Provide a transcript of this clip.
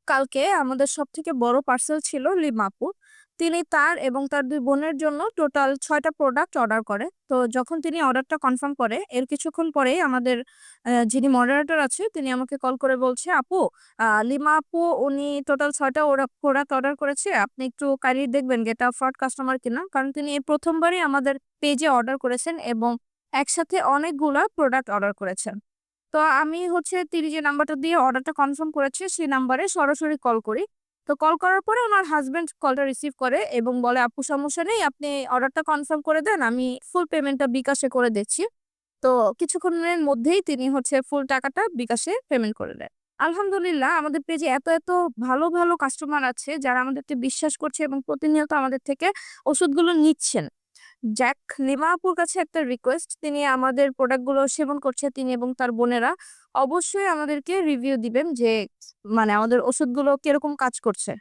কালকে আমাদের সবথেকে বড় পার্সেল ছিল লিমা আপু। তিনি তার এবং তার ২ বোনের জন্য টোটাল ৬ টা প্রোডাক্ট অর্ডার করে। তো যখন তিনি অর্ডারটা কনফার্ম করে, এর কিছুক্ষণ পরেই আমাদের যিনি মডারেটর আছে তিনি আমাকে কল করে বলছে, "আপু, লিমা আপু উনি টোটাল ৬ টা প্রোডাক্ট অর্ডার করেছে। আপনি একটু কাইন্ডলি দেখবেন যে এটা ফ্রড কাস্টমার কিনা।" কারণ তিনি এই ১ম বারই আমাদের পেজে অর্ডার করেছেন এবং একসাথে অনেকগুলা প্রোডাক্ট অর্ডার করেছেন। তো আমি তিনি যে নাম্বারটা দিয়ে অর্ডারটা কনফার্ম করেছে সেই নাম্বারে সরাসরি কল করি। তো কল করার পরে উনার হাসব্যান্ড কলটা রিসিভ করে এবং বলে, "আপু সমস্যা নেই। আপনি অর্ডারটা কনফার্ম করে দেন। আমি ফুল পেমেন্টটা বিকাশে করে দিচ্ছি।" তো কিছুক্ষণের মধ্যেই তিনি ফুল টাকাটা বিকাশে পেমেন্ট করে দেন। আলহামদুলিল্লাহ আমাদের পেজে এত ভালো, ভালো কাস্টমার আছে যারা আমাদেরকে বিশ্বাস করছে এবং প্রতিনিয়ত আমাদের থেকে ওষুধগুলো নিচ্ছেন। যাক, লিমা আপুর কাছে একটা রিকোয়েস্ট, তিনি আমাদের প্রোডাক্টগুলো সেবন করছে তিনি এবং তার বোনেরা। অবশ্যই আমাদেরকে রিভিউ দিবেন যে আমাদের ওষুধগুলো কিরকম কাজ করছে।